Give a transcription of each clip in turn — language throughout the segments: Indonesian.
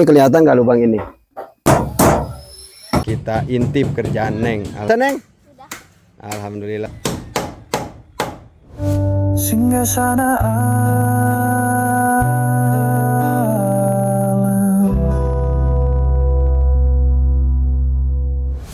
Ini kelihatan nggak lubang ini? Kita intip kerjaan Neng. Neng? Alhamdulillah. Singgah sana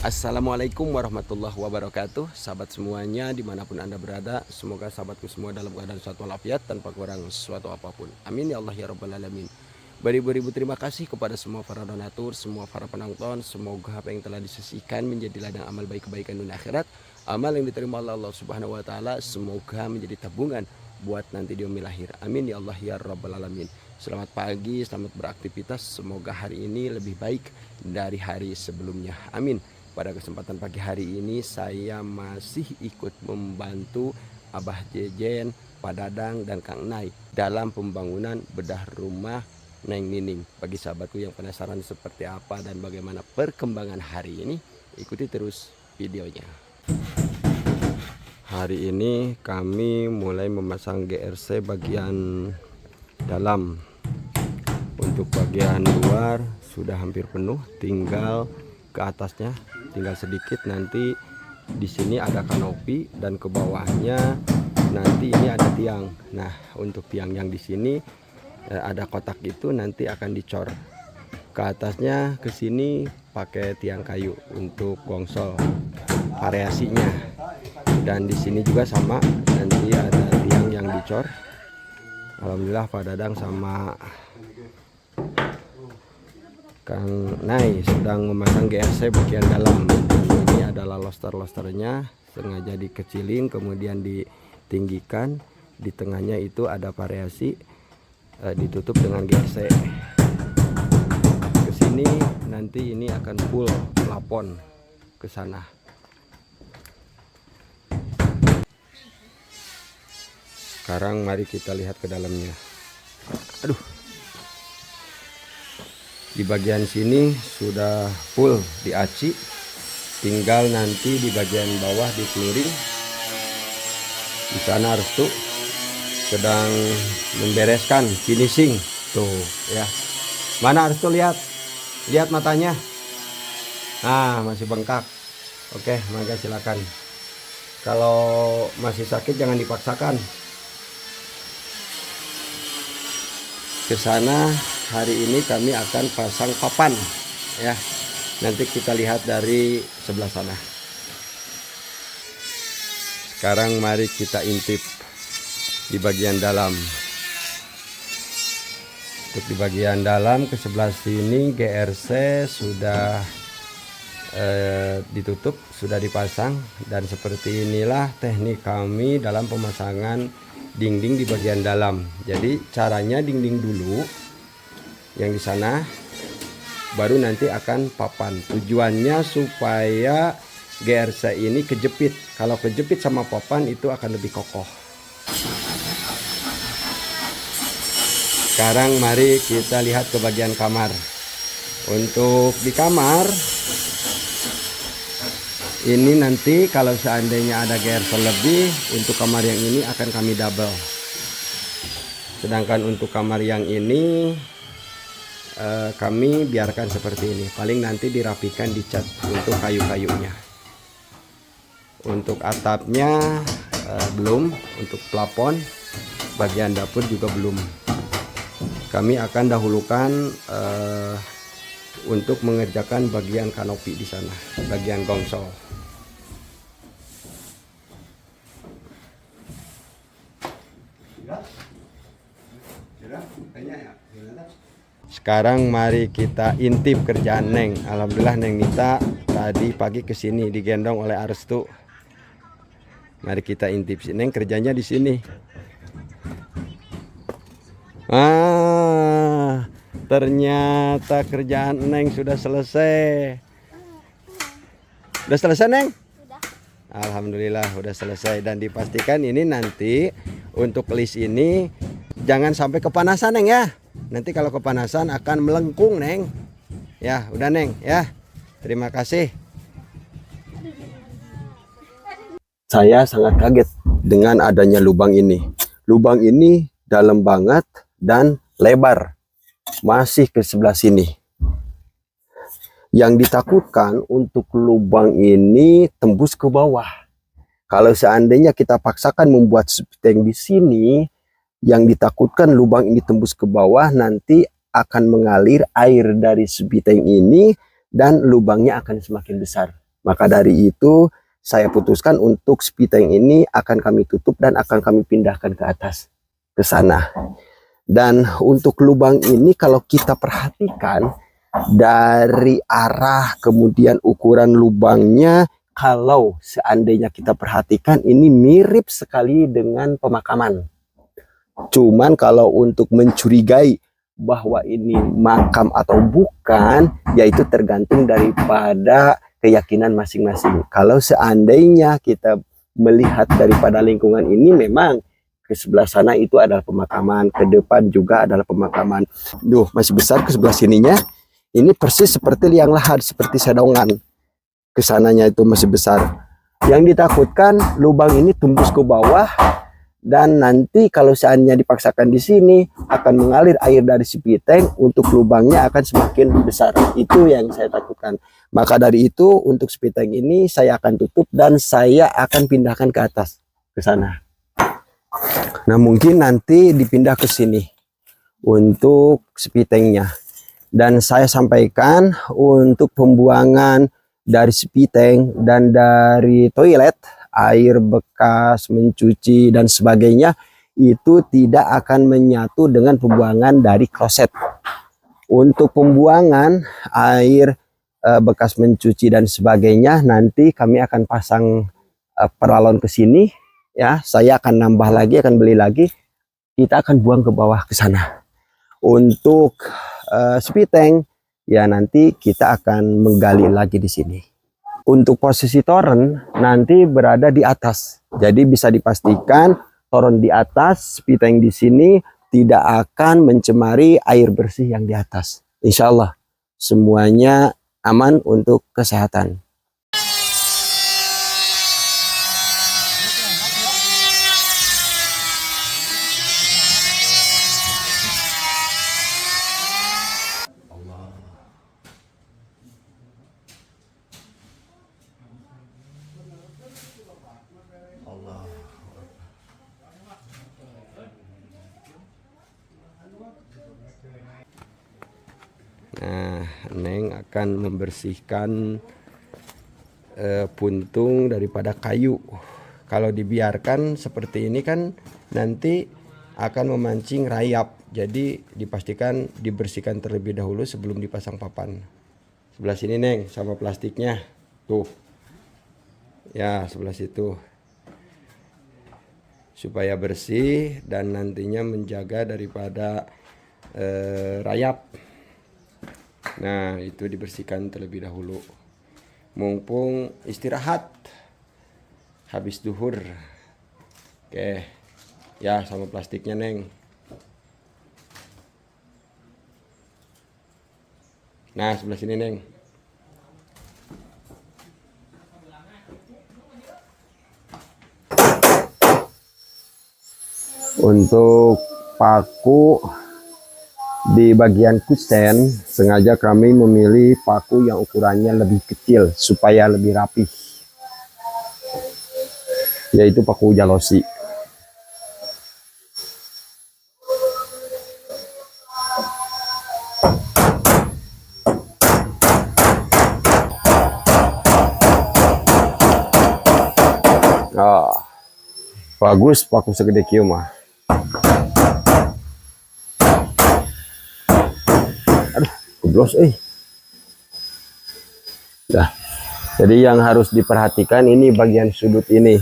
Assalamualaikum warahmatullahi wabarakatuh. Sahabat semuanya dimanapun anda berada, semoga sahabatku semua dalam keadaan suatu walafiat tanpa kurang sesuatu apapun. Amin ya Allah ya Rabbal Alamin. Beribu-ribu terima kasih kepada semua para donatur, semua para penonton. Semoga apa yang telah disisihkan menjadi ladang amal baik kebaikan dunia akhirat, amal yang diterima oleh Allah Subhanahu wa taala, semoga menjadi tabungan buat nanti di yaumil akhir. Amin ya Allah ya Rabbal Alamin. Selamat pagi, selamat beraktivitas. Semoga hari ini lebih baik dari hari sebelumnya. Amin. Pada kesempatan pagi hari ini saya masih ikut membantu Abah Jejen, Pak Dadang, dan Kang Nay dalam pembangunan bedah rumah Neng Nining. Bagi sahabatku yang penasaran seperti apa dan bagaimana perkembangan hari ini, ikuti terus videonya. Hari ini kami mulai memasang GRC bagian dalam. Untuk bagian luar sudah hampir penuh, tinggal ke atasnya tinggal sedikit. Nanti di sini ada kanopi dan ke bawahnya nanti ini ada tiang. Nah, untuk tiang yang di sini ada kotak itu nanti akan dicor. Ke atasnya ke sini pakai tiang kayu untuk gongsol variasinya. Dan di sini juga sama, nanti ada tiang yang dicor. Alhamdulillah Pak Dadang sama Kang Nay sedang memasang GRC bagian dalam. Ini adalah loster-losternya, sengaja dikecilin kemudian ditinggikan. Di tengahnya itu ada variasi, ditutup dengan GRC. Kesini nanti ini akan full plafon ke sana. Sekarang mari kita lihat ke dalamnya. Aduh. Di bagian sini sudah full diaci, tinggal nanti di bagian bawah di clearing. Di sana Restu sedang membereskan finishing tuh ya. Mana Restu, lihat matanya. Nah, masih bengkak. Oke, mangga silakan. Kalau masih sakit jangan dipaksakan. Ke sana hari ini kami akan pasang papan ya. Nanti kita lihat dari sebelah sana. Sekarang mari kita intip di bagian dalam. Untuk di bagian dalam ke sebelah sini GRC sudah ditutup, sudah dipasang, dan seperti inilah teknik kami dalam pemasangan dinding di bagian dalam. Jadi caranya dinding dulu yang di sana, baru nanti akan papan. Tujuannya supaya GRC ini kejepit. Kalau kejepit sama papan itu akan lebih kokoh. Sekarang mari kita lihat ke bagian kamar. Untuk di kamar ini nanti kalau seandainya ada GRC lebih, untuk kamar yang ini akan kami double. Sedangkan untuk kamar yang ini kami biarkan seperti ini. Paling nanti dirapikan, dicat untuk kayu-kayunya. Untuk atapnya belum. Untuk plafon bagian dapur juga belum. Kami akan dahulukan untuk mengerjakan bagian kanopi di sana, bagian gongsol. Sekarang mari kita intip kerjaan Neng. Alhamdulillah Neng Nita tadi pagi kesini digendong oleh Arestu. Mari kita intip. Neng kerjanya di sini. Ternyata kerjaan Neng sudah selesai. Udah selesai Neng? Sudah. Alhamdulillah udah selesai, dan dipastikan ini nanti untuk list ini jangan sampai kepanasan Neng ya. Nanti kalau kepanasan akan melengkung Neng. Ya, udah Neng ya. Terima kasih. Saya sangat kaget dengan adanya lubang ini. Lubang ini dalam banget dan lebar. masih ke sebelah sini. Yang ditakutkan untuk lubang ini tembus ke bawah. Kalau seandainya kita paksakan membuat sepiteng di sini, yang ditakutkan lubang ini tembus ke bawah, nanti akan mengalir air dari sepiteng ini dan lubangnya akan semakin besar. Maka dari itu saya putuskan untuk sepiteng ini akan kami tutup dan akan kami pindahkan ke atas, ke sana. Dan untuk lubang ini kalau kita perhatikan dari arah kemudian ukuran lubangnya, kalau seandainya kita perhatikan ini mirip sekali dengan pemakaman. Cuman kalau untuk mencurigai bahwa ini makam atau bukan, yaitu tergantung daripada keyakinan masing-masing. Kalau seandainya kita melihat daripada lingkungan ini, memang ke sebelah sana itu adalah pemakaman, ke depan juga adalah pemakaman. Duh, masih besar ke sebelah sininya. Ini persis seperti liang lahat, seperti sedongan. Kesananya itu masih besar. Yang ditakutkan lubang ini tembus ke bawah, dan nanti kalau seandainya dipaksakan di sini akan mengalir air dari sepiteng, untuk lubangnya akan semakin besar. Itu yang saya takutkan. Maka dari itu untuk sepiteng ini saya akan tutup dan saya akan pindahkan ke atas, ke sana. Nah, mungkin nanti dipindah ke sini untuk sepitengnya. Dan saya sampaikan untuk pembuangan dari sepiteng dan dari toilet, air bekas mencuci dan sebagainya, itu tidak akan menyatu dengan pembuangan dari kloset. Untuk pembuangan air bekas mencuci dan sebagainya, nanti kami akan pasang peralon ke sini, ya. Saya akan nambah lagi, akan beli lagi, kita akan buang ke bawah ke sana. Untuk sepiteng, ya nanti kita akan menggali lagi di sini. Untuk posisi toren nanti berada di atas, jadi bisa dipastikan toren di atas, sepiteng di sini tidak akan mencemari air bersih yang di atas. Insya Allah semuanya aman untuk kesehatan. Nah, Neng akan membersihkan puntung daripada kayu. Kalau dibiarkan seperti ini kan nanti akan memancing rayap. Jadi dipastikan dibersihkan terlebih dahulu sebelum dipasang papan. Sebelah sini Neng, sama plastiknya. Tuh. Ya, sebelah situ. Supaya bersih dan nantinya menjaga daripada rayap. Nah, itu dibersihkan terlebih dahulu. Mumpung istirahat habis duhur. Oke. Ya, sama plastiknya Neng. Nah, sebelah sini Neng. Untuk paku di bagian kusen, sengaja kami memilih paku yang ukurannya lebih kecil supaya lebih rapi, yaitu paku jalosi. Bagus paku segede kieu mah. Aduh, geblos Nah, jadi yang harus diperhatikan ini bagian sudut ini.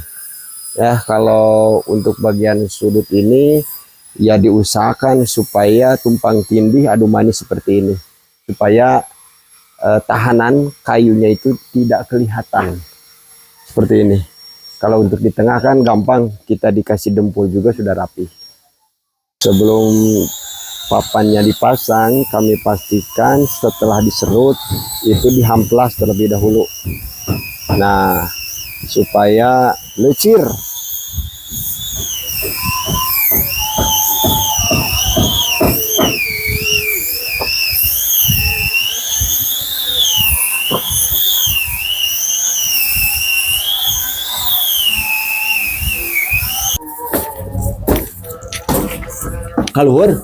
Ya, kalau untuk bagian sudut ini ya diusahakan supaya tumpang tindih adu manis seperti ini. Supaya tahanan kayunya itu tidak kelihatan. Seperti ini. Kalau untuk di tengah kan gampang, kita dikasih dempul juga sudah rapi. Sebelum papannya dipasang, kami pastikan setelah diserut itu dihamplas terlebih dahulu. Nah, supaya lecir. Kaluhur.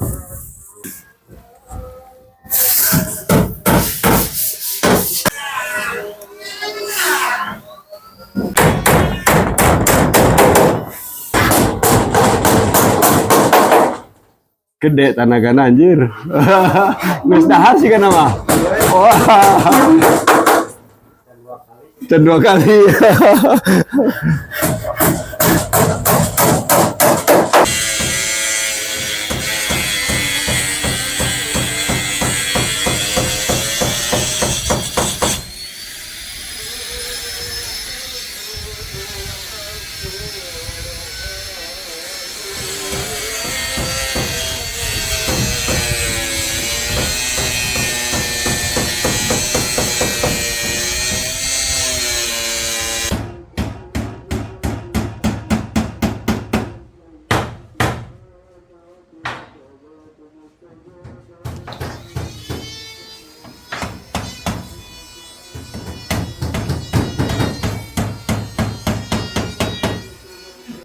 Gede tanagana anjir. Geus dahar sih kana mah. Wah. Dan 2 kali.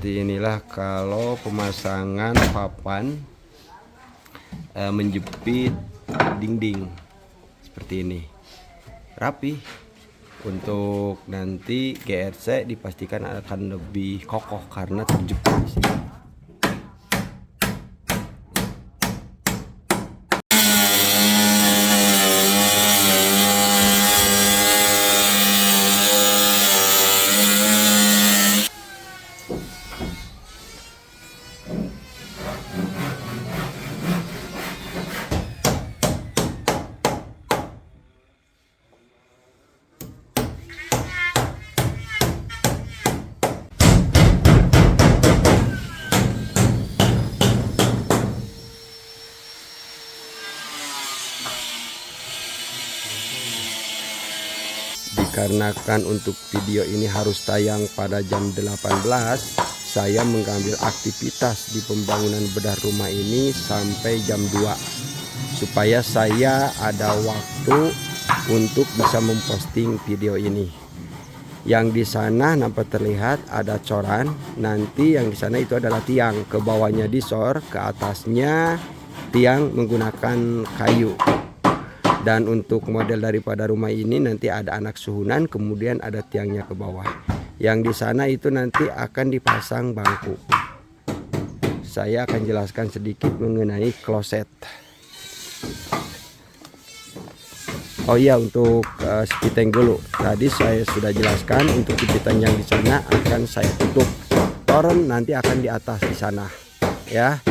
Inilah kalau pemasangan papan menjepit dinding seperti ini, rapi. Untuk nanti GRC dipastikan akan lebih kokoh karena terjepit di sini. Dikarenakan untuk video ini harus tayang pada jam 18, saya mengambil aktivitas di pembangunan bedah rumah ini sampai jam 2 supaya saya ada waktu untuk bisa memposting video ini. Yang di sana nampak terlihat ada coran, nanti yang di sana itu adalah tiang, ke bawahnya disor, ke atasnya tiang menggunakan kayu. Dan untuk model daripada rumah ini nanti ada anak suhunan, kemudian ada tiangnya ke bawah. Yang di sana itu nanti akan dipasang bangku. Saya akan jelaskan sedikit mengenai kloset. Oh iya, untuk sepiteng dulu. Tadi saya sudah jelaskan untuk sepiteng yang di sana akan saya tutup. Toren nanti akan di atas di sana. Ya,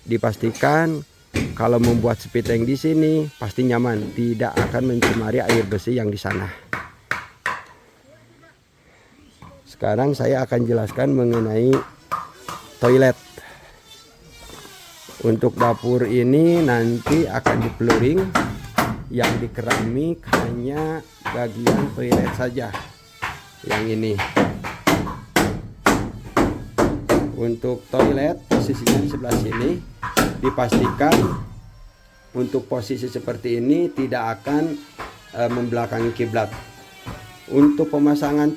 dipastikan kalau membuat sepiteng di sini pasti nyaman, tidak akan mencemari air bersih yang di sana. Sekarang saya akan jelaskan mengenai toilet. Untuk dapur ini nanti akan dipeluring, yang di keramik hanya bagian toilet saja. Yang ini. Untuk toilet posisinya di sebelah sini. Dipastikan untuk posisi seperti ini tidak akan membelakangi kiblat. Untuk pemasangan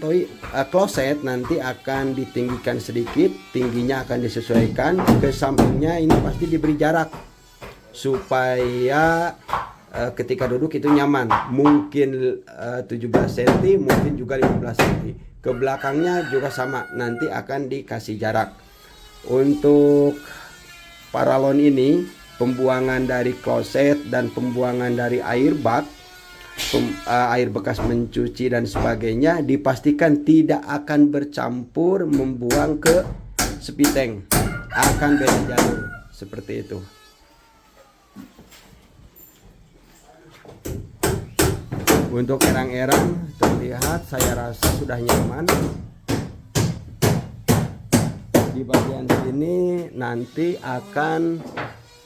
kloset nanti akan ditinggikan sedikit, tingginya akan disesuaikan. Ke sampingnya ini pasti diberi jarak supaya ketika duduk itu nyaman. Mungkin 17 cm, mungkin juga 15 cm. Ke belakangnya juga sama, nanti akan dikasih jarak. Untuk paralon ini, pembuangan dari kloset dan pembuangan dari air bak, air bekas mencuci dan sebagainya dipastikan tidak akan bercampur membuang ke sepiteng, akan beda jalur seperti itu. Untuk erang-erang terlihat, saya rasa sudah nyaman. Di bagian sini nanti akan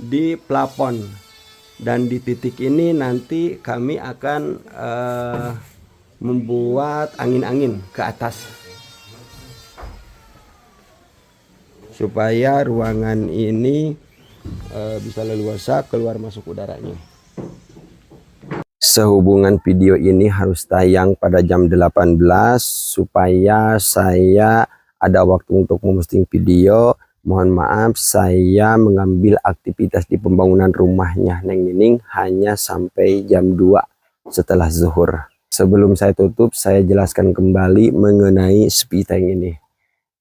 di plafon, dan di titik ini nanti kami akan membuat angin-angin ke atas supaya ruangan ini bisa leluasa keluar masuk udaranya. Sehubungan video ini harus tayang pada jam 18 supaya saya ada waktu untuk memposting video Mohon maaf, saya mengambil aktivitas di pembangunan rumahnya Neng Nining hanya sampai jam 2 setelah zuhur. Sebelum saya tutup, saya jelaskan kembali mengenai spiteng ini.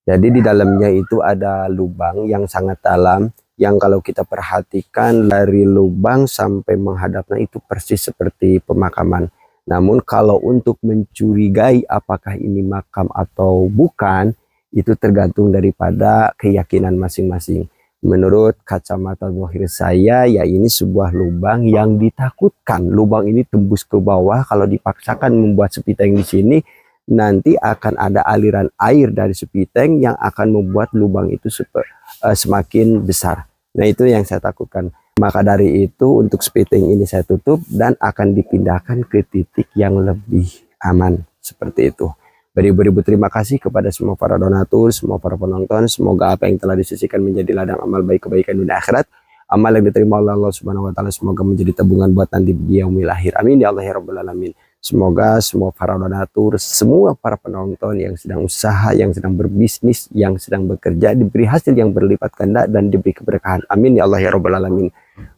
Jadi di dalamnya itu ada lubang yang sangat dalam, yang kalau kita perhatikan dari lubang sampai menghadapnya itu persis seperti pemakaman. Namun kalau untuk mencurigai apakah ini makam atau bukan, itu tergantung daripada keyakinan masing-masing. Menurut kacamata zahir saya, ya ini sebuah lubang yang ditakutkan. Lubang ini tembus ke bawah, kalau dipaksakan membuat sepiteng di sini, nanti akan ada aliran air dari sepiteng yang akan membuat lubang itu semakin besar. Nah itu yang saya takutkan. Maka dari itu untuk sepiteng ini saya tutup dan akan dipindahkan ke titik yang lebih aman. Seperti itu. Beribu-ribu terima kasih kepada semua para donatur, semua para penonton. Semoga apa yang telah disisikan menjadi ladang amal baik kebaikan dunia akhirat. Amal yang diterima oleh Allah Subhanahu wa taala semoga menjadi tabungan buat nanti di yaumil akhir. Amin ya Allah ya rabbal alamin. Semoga semua para donatur, semua para penonton yang sedang usaha, yang sedang berbisnis, yang sedang bekerja diberi hasil yang berlipat ganda dan diberi keberkahan. Amin ya Allah ya rabbal alamin.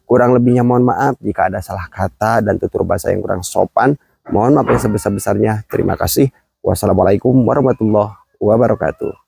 Kurang lebihnya mohon maaf jika ada salah kata dan tutur bahasa yang kurang sopan. Mohon maaf yang sebesar-besarnya. Terima kasih. Wassalamualaikum warahmatullahi wabarakatuh.